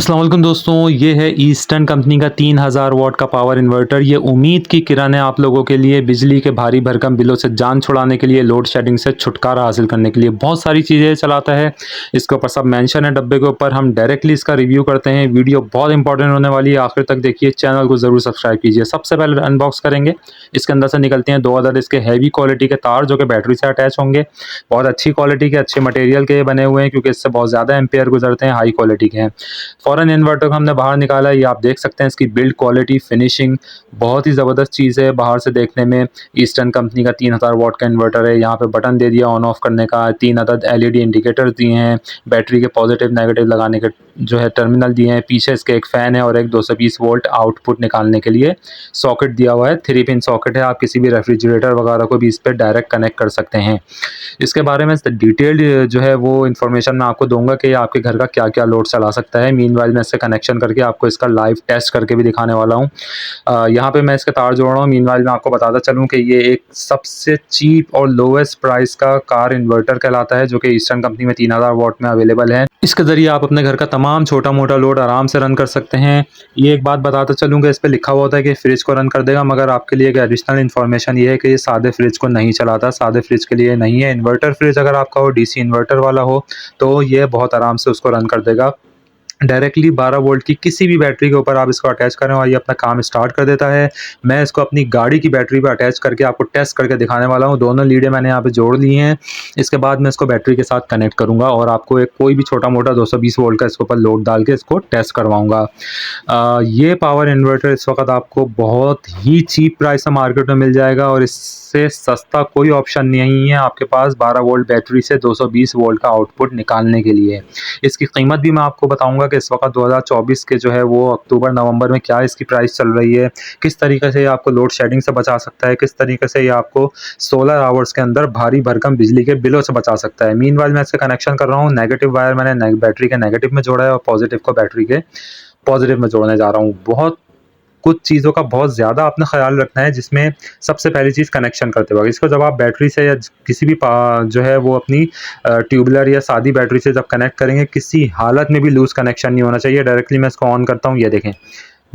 अस्सलाम वालेकुम दोस्तों, ये है ईस्टर्न कंपनी का 3000 वॉट का पावर इन्वर्टर। ये उम्मीद की किरण है आप लोगों के लिए, बिजली के भारी भरकम बिलों से जान छुड़ाने के लिए, लोड शेडिंग से छुटकारा हासिल करने के लिए बहुत सारी चीज़ें चलाता है। इसके ऊपर सब मेंशन है डब्बे के ऊपर। हम डायरेक्टली इसका रिव्यू करते हैं। वीडियो बहुत इंपॉर्टेंट होने वाली है, आखिर तक देखिए। चैनल को ज़रूर सब्सक्राइब कीजिए। सबसे पहले अनबॉक्स करेंगे। इसके अंदर से निकलते हैं 2 अदद इसके हैवी क्वालिटी के तार, जो कि बैटरी से अटैच होंगे। बहुत अच्छी क्वालिटी के, अच्छे मटेरियल के बने हुए हैं, क्योंकि इससे बहुत ज़्यादा एम्पेयर गुजरते हैं, हाई क्वालिटी के हैं। फ़ौरन इन्वर्टर को हमने बाहर निकाला है। ये आप देख सकते हैं, इसकी बिल्ड क्वालिटी, फिनिशिंग बहुत ही ज़बरदस्त चीज़ है बाहर से देखने में। ईस्टर्न कंपनी का 3000 वॉट का इन्वर्टर है। यहाँ पे बटन दे दिया ऑन ऑफ करने का, 3 अदद एलईडी इंडिकेटर्स दिए हैं, बैटरी के पॉजिटिव नेगेटिव लगाने के जो है टर्मिनल दिए हैं। पीछे इसके एक फ़ैन है और एक 220 वोल्ट आउटपुट निकालने के लिए सॉकेट दिया हुआ है। 3 पिन सॉकेट है। आप किसी भी रेफ्रिजरेटर वगैरह को भी इस पर डायरेक्ट कनेक्ट कर सकते हैं। इसके बारे में डिटेल्ड जो है वो इन्फॉर्मेशन मैं आपको दूंगा कि आपके घर का क्या क्या लोड चला सकता है। मीनवाइल मैं इससे कनेक्शन करके आपको इसका लाइव टेस्ट करके भी दिखाने वाला हूँ। यहाँ पे मैं इसके तार जोड़ रहा हूँ। मीनवाइल मैं आपको बताता चलूँ कि ये एक सबसे चीप और लोवेस्ट प्राइस का कार इन्वर्टर कहलाता है, जो कि ईस्टर्न कंपनी में 3000 वॉट में अवेलेबल है। इसके ज़रिए आप अपने घर का तमाम छोटा मोटा लोड आराम से रन कर सकते हैं। ये एक बात बताता चलूँ कि इस पर लिखा हुआ होता है कि फ्रिज को रन कर देगा, मगर आपके लिए एक एडिशनल इन्फॉर्मेशन ये है कि ये सादे फ्रिज को नहीं चलाता। सादे फ्रिज के लिए नहीं है। इन्वर्टर फ्रिज अगर आपका हो, डीसी इन्वर्टर वाला हो, तो ये बहुत आराम से उसको रन कर देगा। डायरेक्टली 12 वोल्ट की किसी भी बैटरी के ऊपर आप इसको अटैच करें और ये अपना काम स्टार्ट कर देता है। मैं इसको अपनी गाड़ी की बैटरी पे अटैच करके आपको टेस्ट करके दिखाने वाला हूँ। दोनों लीडें मैंने यहाँ पे जोड़ ली हैं। इसके बाद मैं इसको बैटरी के साथ कनेक्ट करूँगा और आपको एक कोई भी छोटा मोटा 220 वोल्ट का इसके ऊपर लोड डाल के इसको टेस्ट करवाऊँगा। ये पावर इन्वर्टर इस वक्त आपको बहुत ही चीप प्राइस में मार्केट में मिल जाएगा, और इससे सस्ता कोई ऑप्शन नहीं है आपके पास 12 वोल्ट बैटरी से 220 वोल्ट का आउटपुट निकालने के लिए। इसकी कीमत भी मैं आपको बताऊंगा कि इस वक्त 2024 के जो है वो अक्टूबर नवंबर में क्या इसकी प्राइस चल रही है, किस तरीके से ये आपको लोड शेडिंग से बचा सकता है, किस तरीके से ये आपको सोलर आवर्स के अंदर भारी भरकम बिजली के बिलों से बचा सकता है। मीनवाइल मैं इससे कनेक्शन कर रहा हूँ। नेगेटिव वायर मैंने बैटरी के नेगेटिव में जोड़ा है और पॉजिटिव को बैटरी के पॉजिटिव में जोड़ने जा रहा हूँ। बहुत कुछ चीज़ों का बहुत ज़्यादा आपने ख्याल रखना है, जिसमें सबसे पहली चीज़ कनेक्शन करते वक्त इसको जब आप बैटरी से या किसी भी जो है वो अपनी ट्यूबलर या सादी बैटरी से जब कनेक्ट करेंगे, किसी हालत में भी लूज़ कनेक्शन नहीं होना चाहिए। डायरेक्टली मैं इसको ऑन करता हूँ। ये देखें,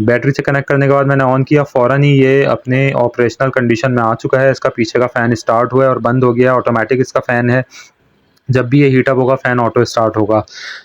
बैटरी से कनेक्ट करने के बाद मैंने ऑन किया, फ़ौरन ही ये अपने ऑपरेशनल कंडीशन में आ चुका है। इसका पीछे का फ़ैन स्टार्ट हुआ है और बंद हो गया। ऑटोमेटिक इसका फ़ैन है। जब भी ये हीटअप होगा, फ़ैन ऑटो स्टार्ट होगा।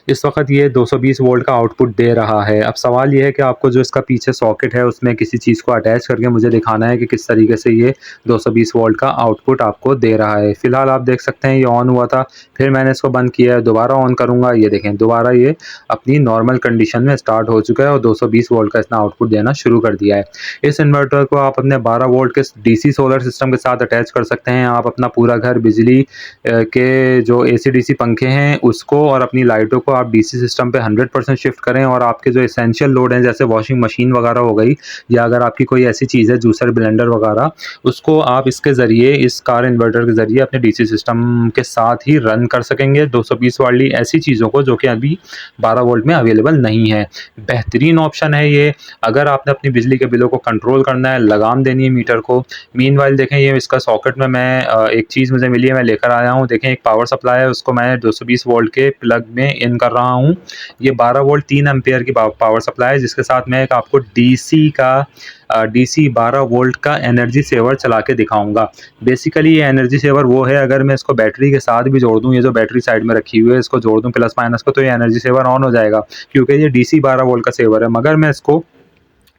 इस वक्त ये 220 वोल्ट का आउटपुट दे रहा है। अब सवाल ये है कि आपको जो इसका पीछे सॉकेट है उसमें किसी चीज़ को अटैच करके मुझे दिखाना है कि किस तरीके से ये 220 वोल्ट का आउटपुट आपको दे रहा है। फ़िलहाल आप देख सकते हैं ये ऑन हुआ था, फिर मैंने इसको बंद किया है, दोबारा ऑन करूँगा। ये देखें, दोबारा ये अपनी नॉर्मल कंडीशन में स्टार्ट हो चुका है और 220 वोल्ट का इसने आउटपुट देना शुरू कर दिया है। इस इन्वर्टर को आप अपने 12 वोल्ट के डीसी सोलर सिस्टम के साथ अटैच कर सकते हैं। आप अपना पूरा घर बिजली के जो एसी-डीसी पंखे हैं उसको और अपनी लाइटों को आप डीसी सिस्टम पे 100% शिफ्ट करें, और आपके जो एसेंशियल लोड हैं जैसे वॉशिंग मशीन वगैरह हो गई, या अगर आपकी कोई ऐसी चीज़ है जूसर ब्लेंडर वगैरह, उसको आप इसके ज़रिए, इस कार इन्वर्टर के ज़रिए अपने डीसी सिस्टम के साथ ही रन कर सकेंगे 220 वाली ऐसी चीज़ों को जो कि अभी 12 वोल्ट में अवेलेबल नहीं है। बेहतरीन ऑप्शन है ये अगर आपने अपनी बिजली के बिलों को कंट्रोल करना है, लगाम देनी है मीटर को। मीनवाइल देखें, ये इसका सॉकेट में मैं एक चीज़ मुझे मिली है, मैं लेकर आया हूँ। देखें, एक पावर सप्लाई है, उसको मैं 220 वोल्ट के प्लग में इन कर रहा हूँ। ये 12 वोल्ट 3 एम्पियर की पावर सप्लाई है, जिसके साथ मैं एक आपको डीसी 12 वोल्ट का एनर्जी सेवर चला के दिखाऊंगा। बेसिकली ये एनर्जी सेवर वो है, अगर मैं इसको बैटरी के साथ भी जोड़ दूँ, ये जो बैटरी साइड में रखी हुई है इसको जोड़ दूँ प्लस माइनस को, तो ये एनर्जी सेवर ऑन हो जाएगा, क्योंकि ये डीसी 12 वोल्ट का सेवर है। मगर मैं इसको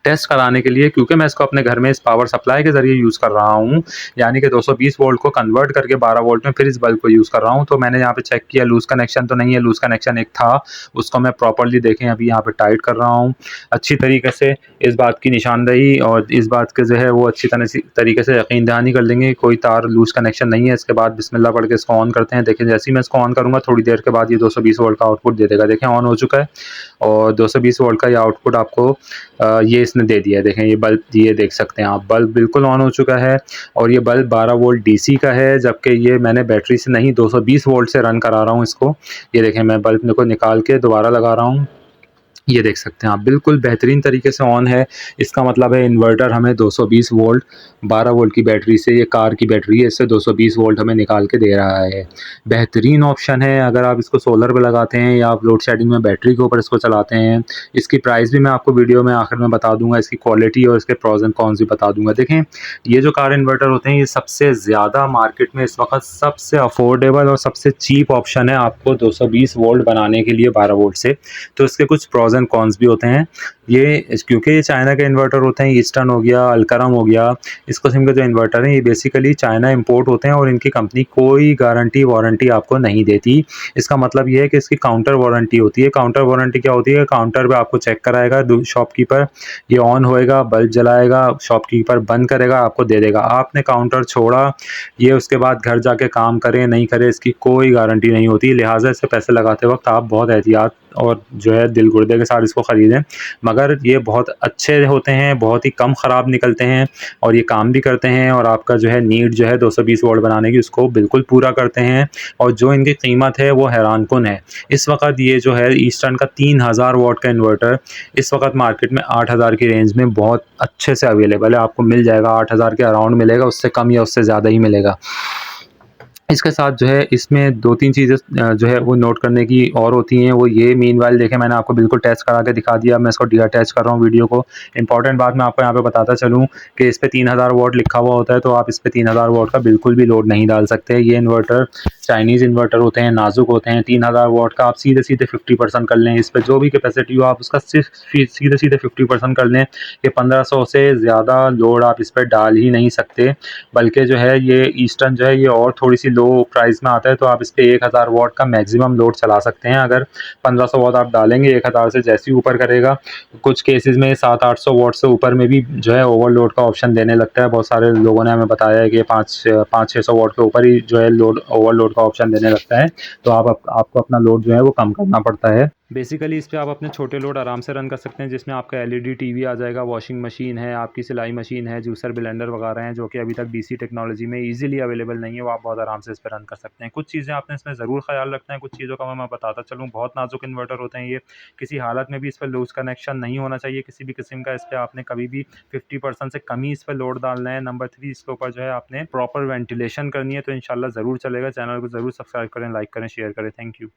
टेस्ट कराने के लिए, क्योंकि मैं इसको अपने घर में इस पावर सप्लाई के ज़रिए यूज़ कर रहा हूँ, यानी कि 220 वोल्ट को कन्वर्ट करके 12 वोल्ट में फिर इस बल्ब को यूज़ कर रहा हूँ, तो मैंने यहाँ पे चेक किया लूज़ कनेक्शन तो नहीं है। लूज़ कनेक्शन एक था, उसको मैं प्रॉपर्ली देखें अभी यहाँ पे टाइट कर रहा हूँ अच्छी तरीके से। इस बात की निशानदेही और इस बात के जो है वो अच्छी तरीके से यकीन दहानी कर लेंगे कोई तार लूज़ कनेक्शन नहीं है। इसके बाद बिस्मिल्लाह पढ़ के इसको ऑन करते हैं। देखें, जैसे ही मैं इसको ऑन करूँगा थोड़ी देर के बाद ये 220 वोल्ट का आउटपुट दे देगा। देखें, ऑन हो चुका है और 220 वोल्ट का ये आउटपुट आपको ये इसने दे दिया है। देखें, ये बल्ब, ये देख सकते हैं आप, बल्ब बिल्कुल ऑन हो चुका है और ये बल्ब 12 वोल्ट डीसी का है, जबकि ये मैंने बैटरी से नहीं 220 वोल्ट से रन करा रहा हूँ इसको। ये देखें, मैं बल्ब को निकाल के दोबारा लगा रहा हूँ। ये देख सकते हैं आप, बिल्कुल बेहतरीन तरीके से ऑन है। इसका मतलब है इन्वर्टर हमें 220 वोल्ट 12 वोल्ट की बैटरी से, ये कार की बैटरी है, इससे 220 वोल्ट हमें निकाल के दे रहा है। बेहतरीन ऑप्शन है। अगर आप इसको सोलर पे लगाते हैं या आप लोड शेडिंग में बैटरी के ऊपर इसको चलाते हैं, इसकी प्राइस भी मैं आपको वीडियो में आखिर में बता दूँगा, इसकी क्वालिटी और इसके प्रोस एंड कॉन्स भी बता दूँगा। देखें, ये जो कार इन्वर्टर होते हैं, ये सबसे ज़्यादा मार्केट में इस वक़्त सबसे अफोर्डेबल और सबसे चीप ऑप्शन है आपको 220 वोल्ट बनाने के लिए 12 वोल्ट से। तो इसके कुछ प्रोस एंड कॉन्स भी होते हैं। क्योंकि ये चाइना के इन्वर्टर होते हैं, ईस्टर्न हो गया, अल्करम हो गया, इस किस्म के जो इन्वर्टर हैं ये बेसिकली चाइना इंपोर्ट होते हैं और इनकी कंपनी कोई गारंटी वारंटी आपको नहीं देती। इसका मतलब ये है कि इसकी काउंटर वारंटी होती है। काउंटर वारंटी क्या होती है? काउंटर पे आपको चेक कराएगा शॉपकीपर, ये ऑन होएगा, बल्ब जलाएगा, शॉपकीपर बंद करेगा, आपको दे देगा। आपने काउंटर छोड़ा, ये उसके बाद घर जाके काम करे नहीं करे, इसकी कोई गारंटी नहीं होती। लिहाजा इससे पैसे लगाते वक्त आप बहुत एहतियात और जो है दिल गुर्दे के साथ इसको ख़रीदें। मगर ये बहुत अच्छे होते हैं, बहुत ही कम ख़राब निकलते हैं और ये काम भी करते हैं और आपका जो है नीड जो है 220 वोल्ट बनाने की उसको बिल्कुल पूरा करते हैं। और जो इनकी कीमत है वो हैरानकुन है। इस वक्त ये जो है ईस्टर्न का 3000 वॉट का इन्वर्टर इस वक्त मार्केट में 8000 की रेंज में बहुत अच्छे से अवेलेबल है। आपको मिल जाएगा, 8000 के अराउंड मिलेगा, उससे कम या उससे ज़्यादा ही मिलेगा। इसके साथ जो है इसमें 2-3 चीज़ें जो है वो नोट करने की और होती हैं। वो ये मीनवाइल देखें, मैंने आपको बिल्कुल टेस्ट करा के दिखा दिया। मैं इसको डीअटैच कर रहा हूँ वीडियो को। इम्पॉर्टेंट बात मैं आपको यहाँ पे बताता चलूँ कि इस पे 3000 वॉट लिखा हुआ होता है, तो आप इस पे 3000 वॉट का बिल्कुल भी लोड नहीं डाल सकते। ये इन्वर्टर चाइनीज़ इन्वर्टर होते हैं, नाज़ुक होते हैं। 3000 वॉट का आप सीधे-सीधे 50% कर लें। इस पे जो भी कैपेसिटी हो आप उसका सिर्फ सीधे-सीधे 50% कर लें। ये 1500 से ज़्यादा लोड आप इस पे डाल ही नहीं सकते। बल्कि जो है ये ईस्टर्न जो है ये और थोड़ी-सी लो प्राइस में आता है, तो आप इस पे 1000 वॉट का मैक्सिमम लोड चला सकते हैं। अगर 1500 वॉट आप डालेंगे, 1000 से जैसे ही ऊपर करेगा, कुछ केसेज़ में 700-800 वॉट से ऊपर में भी जो है ओवरलोड का ऑप्शन देने लगता है। बहुत सारे लोगों ने हमें बताया है कि 500-600 वॉट के ऊपर ही जो है लोड ओवरलोड का ऑप्शन देने लगता है। तो आपको अपना लोड जो है वो कम करना पड़ता है। बेसिकली इस पे आप अपने छोटे लोड आराम से रन कर सकते हैं, जिसमें आपका एलईडी टीवी आ जाएगा, वॉशिंग मशीन है, आपकी सिलाई मशीन है, जूसर ब्लेंडर वगैरह हैं, जो कि अभी तक डीसी टेक्नोलॉजी में इजीली अवेलेबल नहीं है। वो आप बहुत आराम से इस पे रन कर सकते हैं। कुछ चीज़ें आपने इसमें ज़रूर ख्याल रखना है। कुछ चीज़ों का मैं बताता चलूँ, बहुत नाजुक इन्वर्टर होते हैं ये, किसी हालत में भी इस पर लूज़ कनेक्शन नहीं होना चाहिए किसी भी किस्म का। इस पे आपने कभी भी 50% से कम ही इस पे लोड डालना है। नंबर 3, इसके ऊपर जो है आपने प्रॉपर वेंटिलेशन करनी है, तो इंशाल्लाह ज़रूर चलेगा। चैनल को ज़रूर सब्सक्राइब करें, लाइक करें, शेयर करें। Thank you.